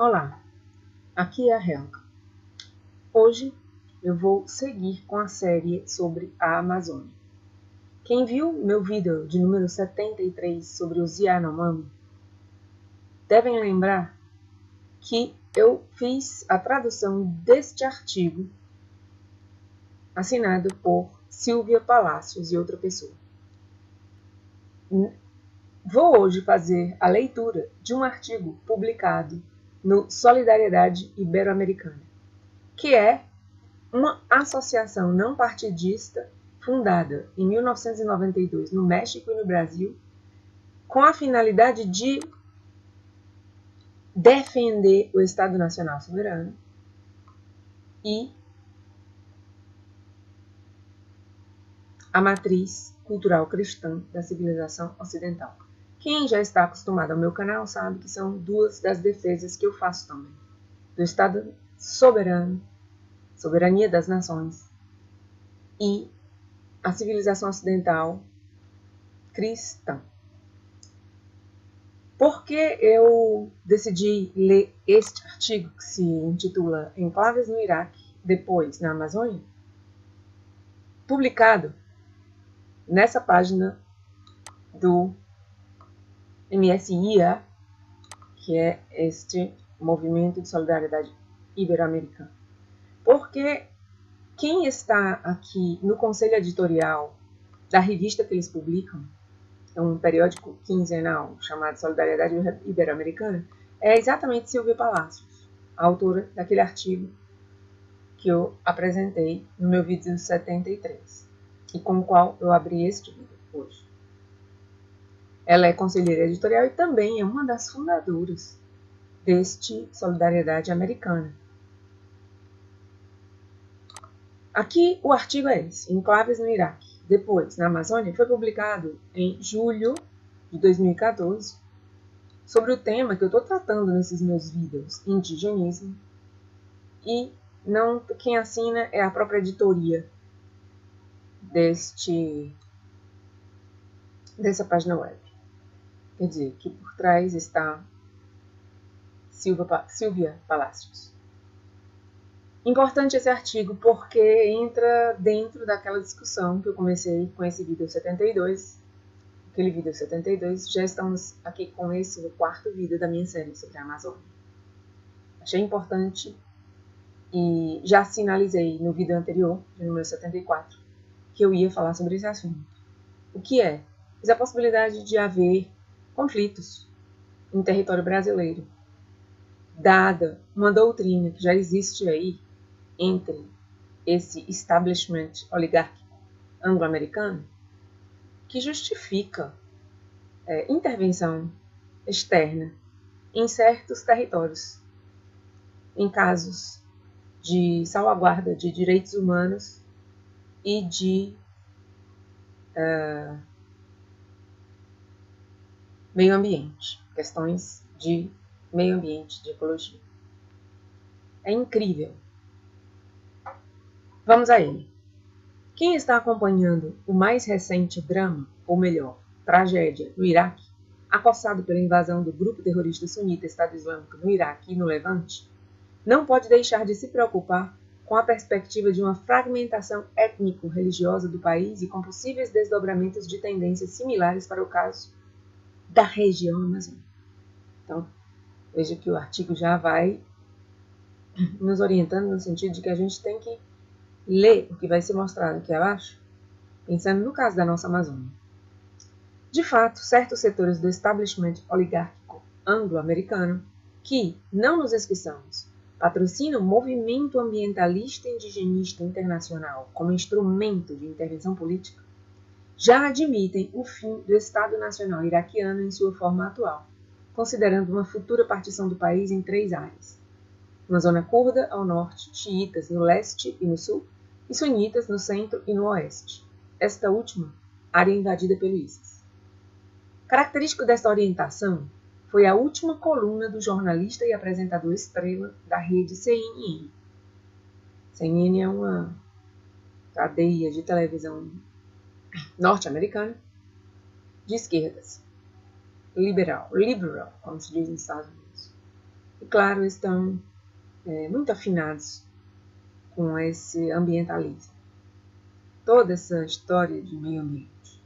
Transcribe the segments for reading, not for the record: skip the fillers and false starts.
Olá, aqui é a Helga. Hoje eu vou seguir com a série sobre a Amazônia. Quem viu meu vídeo de número 73 sobre os Yanomami devem lembrar que eu fiz a tradução deste artigo assinado por Silvia Palacios e outra pessoa. Vou hoje fazer a leitura de um artigo publicado no Solidariedade Ibero-Americana, que é uma associação não partidista fundada em 1992 no México e no Brasil, com a finalidade de defender o Estado Nacional Soberano e a matriz cultural cristã da civilização ocidental. Quem já está acostumado ao meu canal sabe que são duas das defesas que eu faço também. Do Estado soberano, soberania das nações, e a civilização ocidental cristã. Por que eu decidi ler este artigo que se intitula Enclaves no Iraque, depois na Amazônia? Publicado nessa página do MSIA, que é este Movimento de Solidariedade Ibero-Americana. Porque quem está aqui no conselho editorial da revista que eles publicam, é um periódico quinzenal chamado Solidariedade Ibero-Americana, é exatamente Silvia Palacios, a autora daquele artigo que eu apresentei no meu vídeo 73, e com o qual eu abri este vídeo hoje. Ela é conselheira editorial e também é uma das fundadoras deste Solidariedade Americana. Aqui o artigo é esse, Enclaves no Iraque, depois na Amazônia, foi publicado em julho de 2014, sobre o tema que eu estou tratando nesses meus vídeos, indigenismo, e quem assina é a própria editoria dessa página web. Quer dizer, que por trás está Silvia Palacios. Importante esse artigo porque entra dentro daquela discussão que eu comecei com esse vídeo 72. Aquele vídeo 72, já estamos aqui com esse, o quarto vídeo da minha série sobre a Amazônia. Achei importante e já sinalizei no vídeo anterior, de número 74, que eu ia falar sobre esse assunto. O que é? A possibilidade de haver conflitos em território brasileiro, dada uma doutrina que já existe aí entre esse establishment oligárquico anglo-americano, que justifica intervenção externa em certos territórios, em casos de salvaguarda de direitos humanos e de meio ambiente, questões de meio ambiente, de ecologia. É incrível. Vamos a ele. Quem está acompanhando o mais recente drama, ou melhor, tragédia, no Iraque, acossado pela invasão do grupo terrorista sunita Estado Islâmico no Iraque e no Levante, não pode deixar de se preocupar com a perspectiva de uma fragmentação étnico-religiosa do país e com possíveis desdobramentos de tendências similares para o caso da região amazônica. Então, veja que o artigo já vai nos orientando no sentido de que a gente tem que ler o que vai ser mostrado aqui abaixo, pensando no caso da nossa Amazônia. De fato, certos setores do establishment oligárquico anglo-americano, que, não nos esqueçamos, patrocinam o movimento ambientalista indigenista internacional como instrumento de intervenção política, já admitem o fim do Estado Nacional iraquiano em sua forma atual, considerando uma futura partição do país em 3 áreas. Uma zona curda ao norte, xiitas no leste e no sul, e sunitas no centro e no oeste. Esta última, área invadida pelo ISIS. Característico desta orientação foi a última coluna do jornalista e apresentador estrela da rede CNN. CNN é uma cadeia de televisão norte-americana de esquerdas, liberal, como se diz nos Estados Unidos. e, claro, estão muito afinados com esse ambientalismo. Toda essa história de meio ambiente.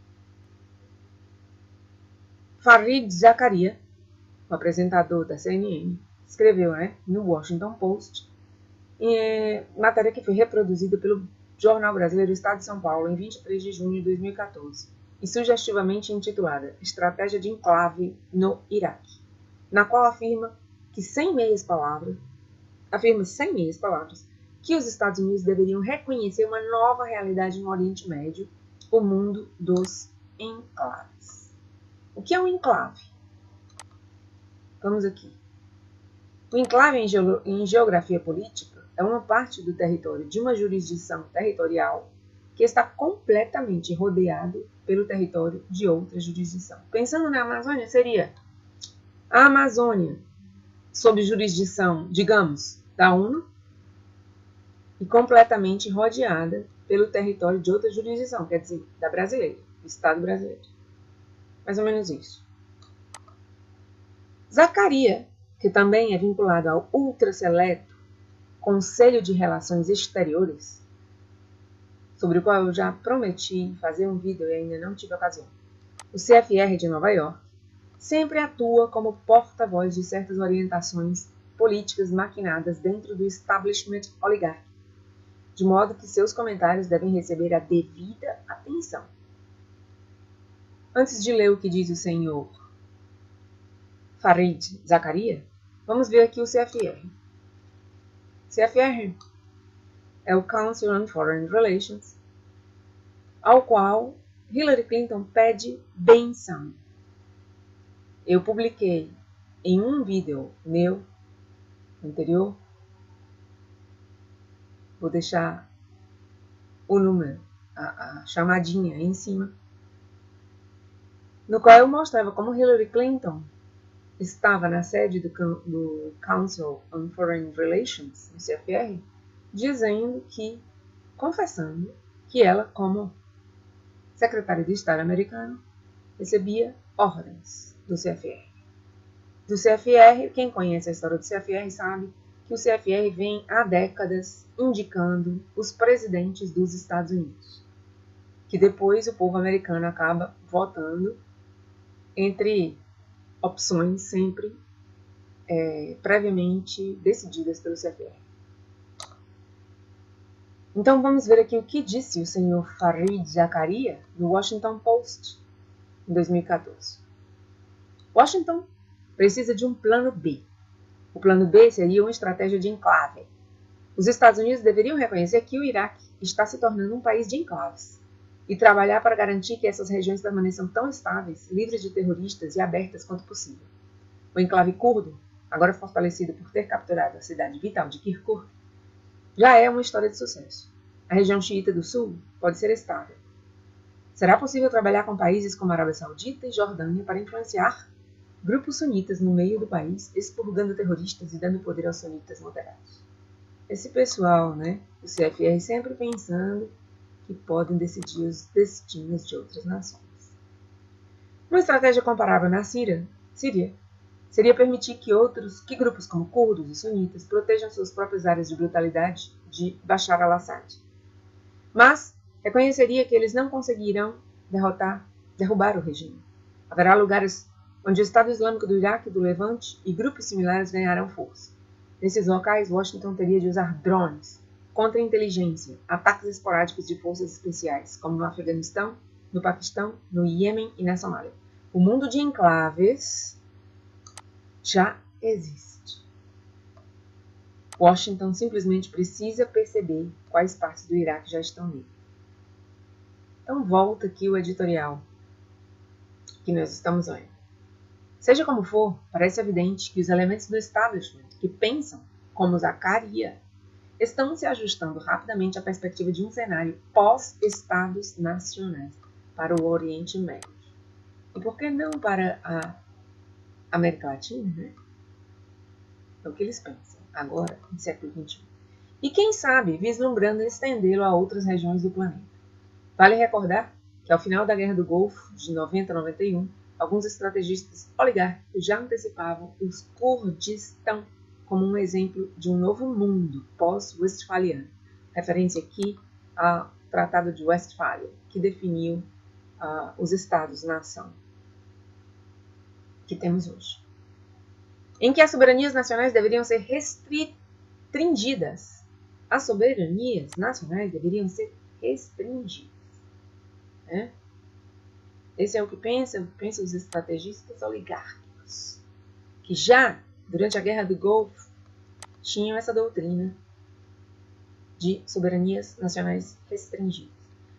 Fareed Zakaria, o apresentador da CNN, escreveu no Washington Post, matéria que foi reproduzida pelo Jornal Brasileiro Estado de São Paulo em 23 de junho de 2014 e sugestivamente intitulada Estratégia de Enclave no Iraque, na qual afirma sem meias palavras, que os Estados Unidos deveriam reconhecer uma nova realidade no Oriente Médio, o mundo dos enclaves. O que é um enclave? Vamos aqui. O enclave em geografia política é uma parte do território de uma jurisdição territorial que está completamente rodeado pelo território de outra jurisdição. Pensando na Amazônia, seria a Amazônia sob jurisdição, digamos, da ONU e completamente rodeada pelo território de outra jurisdição, quer dizer, da brasileira, do Estado brasileiro. Mais ou menos isso. Zakaria, que também é vinculado ao ultraseleto Conselho de Relações Exteriores, sobre o qual eu já prometi fazer um vídeo e ainda não tive ocasião. O CFR de Nova York sempre atua como porta-voz de certas orientações políticas maquinadas dentro do establishment oligárquico, de modo que seus comentários devem receber a devida atenção. Antes de ler o que diz o senhor Fareed Zakaria, vamos ver aqui o CFR. CFR é o Council on Foreign Relations, ao qual Hillary Clinton pede benção. Eu publiquei em um vídeo meu anterior, vou deixar o número, a chamadinha aí em cima, no qual eu mostrava como Hillary Clinton estava na sede do Council on Foreign Relations, no CFR, confessando que ela, como secretária de Estado americano, recebia ordens do CFR. Do CFR, quem conhece a história do CFR sabe que o CFR vem há décadas indicando os presidentes dos Estados Unidos, que depois o povo americano acaba votando entre opções sempre previamente decididas pelo CFR. Então vamos ver aqui o que disse o senhor Fareed Zakaria no Washington Post em 2014. Washington precisa de um plano B. O plano B seria uma estratégia de enclave. Os Estados Unidos deveriam reconhecer que o Iraque está se tornando um país de enclaves e trabalhar para garantir que essas regiões permaneçam tão estáveis, livres de terroristas e abertas quanto possível. O enclave curdo, agora fortalecido por ter capturado a cidade vital de Kirkuk, já é uma história de sucesso. A região xiita do sul pode ser estável. Será possível trabalhar com países como a Arábia Saudita e Jordânia para influenciar grupos sunitas no meio do país, expurgando terroristas e dando poder aos sunitas moderados. Esse pessoal, o CFR sempre pensando que podem decidir os destinos de outras nações. Uma estratégia comparável na Síria seria permitir que grupos como curdos e sunitas protejam suas próprias áreas de brutalidade de Bashar al-Assad. Mas reconheceria que eles não conseguirão derrubar o regime. Haverá lugares onde o Estado Islâmico do Iraque, do Levante e grupos similares ganharão força. Nesses locais, Washington teria de usar drones, contra-inteligência, ataques esporádicos de forças especiais, como no Afeganistão, no Paquistão, no Iêmen e na Somália. O mundo de enclaves já existe. Washington simplesmente precisa perceber quais partes do Iraque já estão nele. Então volta aqui o editorial que nós estamos lendo. Seja como for, parece evidente que os elementos do establishment que pensam como Zakaria estão se ajustando rapidamente à perspectiva de um cenário pós-estados nacionais para o Oriente Médio. E por que não para a América Latina, É o que eles pensam, agora, no século XXI. E quem sabe, vislumbrando estendê-lo a outras regiões do planeta. Vale recordar que ao final da Guerra do Golfo, de 90 a 91, alguns estrategistas oligárquicos já antecipavam os Kurdistão como um exemplo de um novo mundo pós-westfaliano. Referência aqui ao Tratado de Westfália, que definiu os estados-nação que temos hoje. Em que as soberanias nacionais deveriam ser restringidas. As soberanias nacionais deveriam ser restringidas. Né? Esse é o que pensam os estrategistas oligárquicos, que já durante a Guerra do Golfo tinham essa doutrina de soberanias nacionais restringidas.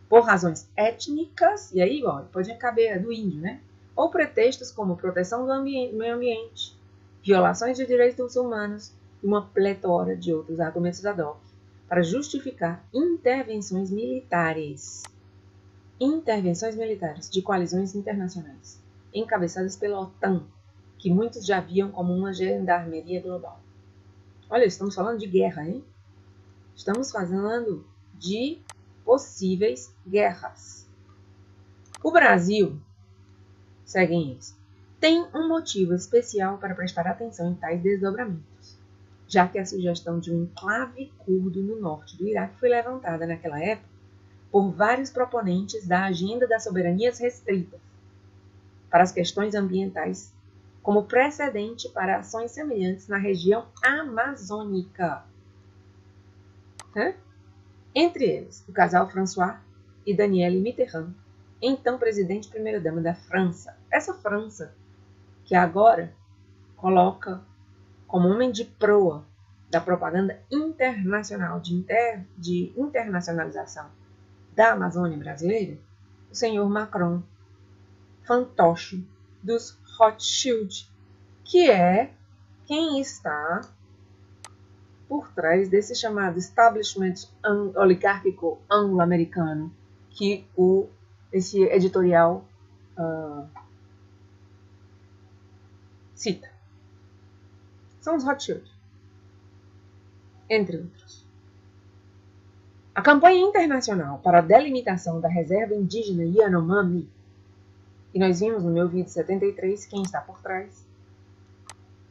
Por razões étnicas, e aí pode caber do índio, né? Ou pretextos como proteção do meio ambiente, violações de direitos humanos e uma pletora de outros argumentos ad hoc para justificar intervenções militares de coalizões internacionais, encabeçadas pela OTAN, que muitos já viam como uma gendarmeria global. Olha, estamos falando de guerra, hein? Estamos falando de possíveis guerras. O Brasil, seguem eles, tem um motivo especial para prestar atenção em tais desdobramentos, já que a sugestão de um enclave curdo no norte do Iraque foi levantada naquela época por vários proponentes da agenda das soberanias restritas para as questões ambientais, como precedente para ações semelhantes na região amazônica. Entre eles, o casal François e Danielle Mitterrand, então presidente e primeira-dama da França. Essa França que agora coloca como homem de proa da propaganda internacional de internacionalização da Amazônia brasileira, o senhor Macron, fantoche dos Rothschild, que é quem está por trás desse chamado establishment oligárquico anglo-americano que esse editorial cita. São os Rothschild, entre outros. A campanha internacional para a delimitação da reserva indígena Yanomami, que nós vimos no meu vídeo 73, quem está por trás,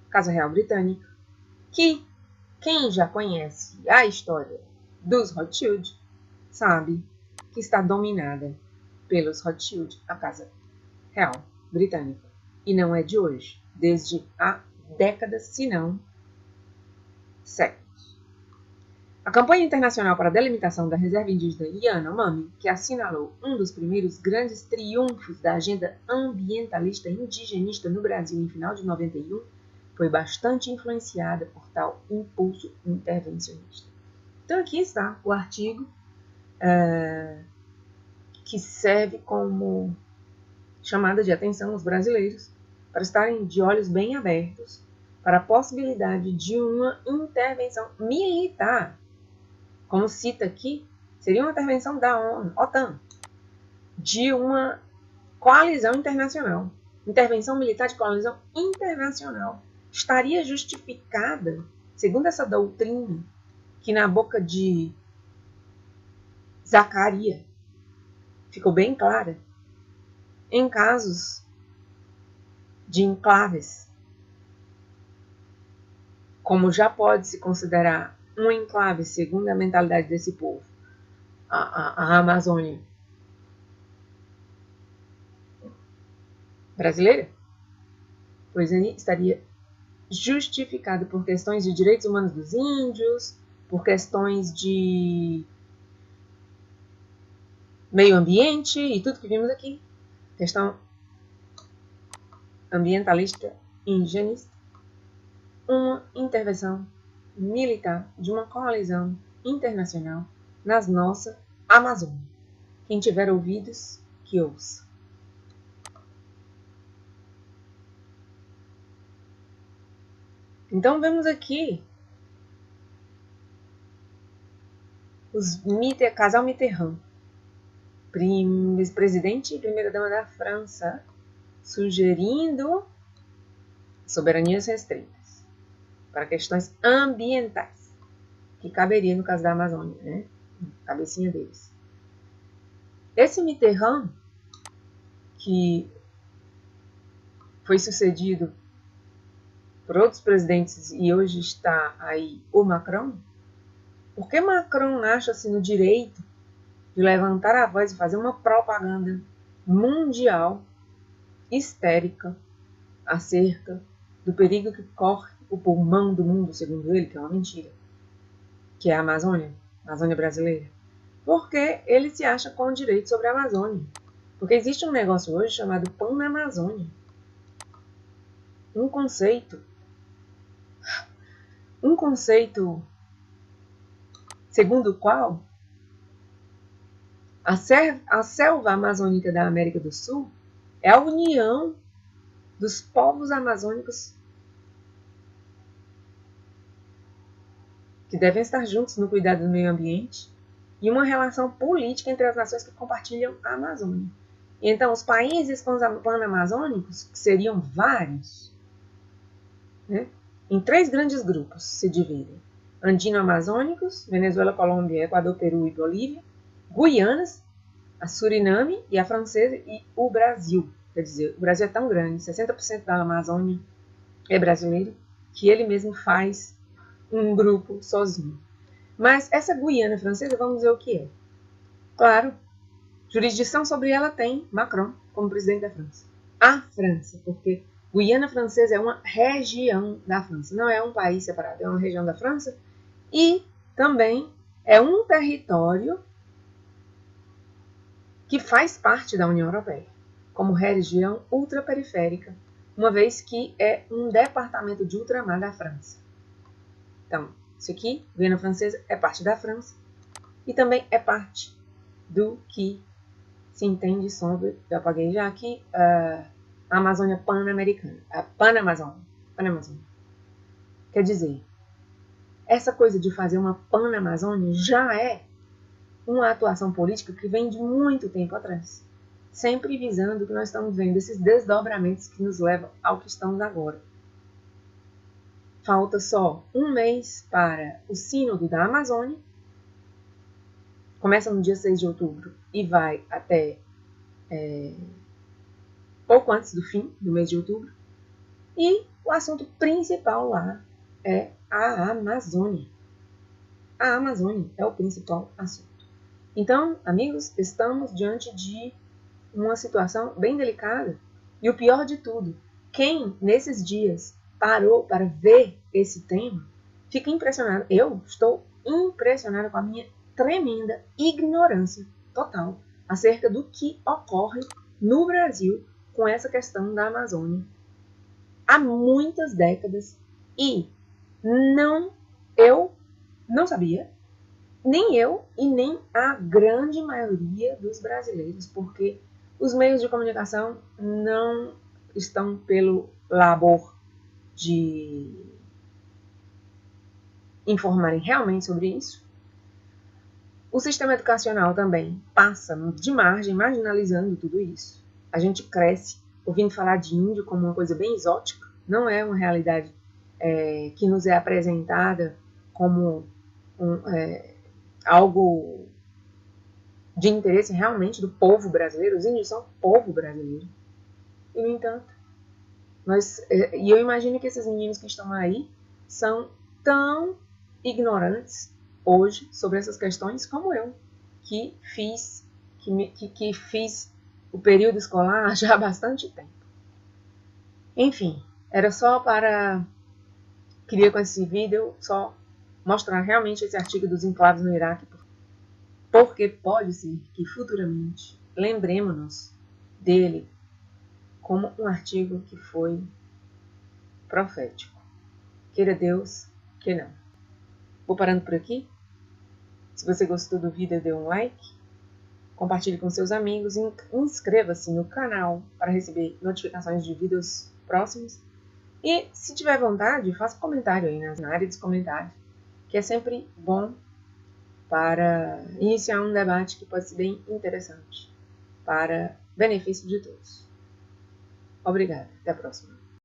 Casa Real Britânica, que quem já conhece a história dos Rothschild sabe que está dominada pelos Rothschild, a Casa Real Britânica. E não é de hoje, desde há décadas, se não séculos. A campanha internacional para a delimitação da reserva indígena Yanomami, que assinalou um dos primeiros grandes triunfos da agenda ambientalista indigenista no Brasil em final de 91, foi bastante influenciada por tal impulso intervencionista. Então aqui está o artigo que serve como chamada de atenção aos brasileiros para estarem de olhos bem abertos para a possibilidade de uma intervenção militar. Como cita aqui, seria uma intervenção da OTAN, de uma coalizão internacional. Intervenção militar de coalizão internacional estaria justificada, segundo essa doutrina, que na boca de Zacarias ficou bem clara, em casos de enclaves, como já pode se considerar um enclave, segundo a mentalidade desse povo, a Amazônia brasileira, pois aí estaria justificado por questões de direitos humanos dos índios, por questões de meio ambiente e tudo que vimos aqui. Questão ambientalista indigenista. Uma intervenção militar de uma coalizão internacional nas nossas Amazônias. Quem tiver ouvidos, que ouça. Então vemos aqui casal Mitterrand, presidente e primeira-dama da França, sugerindo soberanias restritas para questões ambientais, que caberia no caso da Amazônia, né? Cabecinha deles. Esse Mitterrand, que foi sucedido por outros presidentes e hoje está aí o Macron, por que Macron acha-se no direito de levantar a voz e fazer uma propaganda mundial histérica acerca do perigo que corre o pulmão do mundo, segundo ele, que é uma mentira, que é a Amazônia brasileira? Porque ele se acha com direito sobre a Amazônia. Porque existe um negócio hoje chamado Panamazônia. Um conceito segundo o qual a selva amazônica da América do Sul é a união dos povos amazônicos que devem estar juntos no cuidado do meio ambiente e uma relação política entre as nações que compartilham a Amazônia. E então, os países panamazônicos, que seriam vários, né, em 3 grandes grupos se dividem: andino-amazônicos, Venezuela, Colômbia, Equador, Peru e Bolívia; Guianas, a Suriname e a Francesa, e o Brasil. Quer dizer, o Brasil é tão grande, 60% da Amazônia é brasileiro, que ele mesmo faz um grupo sozinho. Mas essa Guiana francesa, vamos dizer o que é. Claro, jurisdição sobre ela tem Macron como presidente da França. A França, porque Guiana francesa é uma região da França, não é um país separado, é uma região da França e também é um território que faz parte da União Europeia, como região ultraperiférica, uma vez que é um departamento de ultramar da França. Então, isso aqui, Guiana Francesa, é parte da França e também é parte do que se entende sobre, já apaguei já aqui, a Amazônia Pan-Americana, a Panamazônia. Quer dizer, essa coisa de fazer uma Panamazônia já é uma atuação política que vem de muito tempo atrás, sempre visando o que nós estamos vendo, esses desdobramentos que nos levam ao que estamos agora. Falta só um mês para o Sínodo da Amazônia, começa no dia 6 de outubro e vai até pouco antes do fim do mês de outubro, e o assunto principal lá é a Amazônia. A Amazônia é o principal assunto. Então, amigos, estamos diante de uma situação bem delicada. E o pior de tudo, quem nesses dias parou para ver esse tema, fica impressionado. Eu estou impressionada com a minha tremenda ignorância total acerca do que ocorre no Brasil com essa questão da Amazônia há muitas décadas e eu não sabia, nem eu e nem a grande maioria dos brasileiros, porque os meios de comunicação não estão pelo labor de informarem realmente sobre isso. O sistema educacional também passa de margem, marginalizando tudo isso. A gente cresce ouvindo falar de índio como uma coisa bem exótica, não é uma realidade que nos é apresentada como algo de interesse realmente do povo brasileiro. Os índios são povo brasileiro. E, no entanto, e eu imagino que esses meninos que estão aí são tão ignorantes hoje sobre essas questões como eu, que fiz o período escolar já há bastante tempo. Enfim, era só queria com esse vídeo só mostrar realmente esse artigo dos enclaves no Iraque, porque pode ser que futuramente lembremos-nos dele como um artigo que foi profético. Queira Deus que não. Vou parando por aqui. Se você gostou do vídeo, dê um like, compartilhe com seus amigos e inscreva-se no canal para receber notificações de vídeos próximos. E se tiver vontade, faça comentário aí na área dos comentários, que é sempre bom para iniciar um debate que pode ser bem interessante, para benefício de todos. Obrigada. Até a próxima.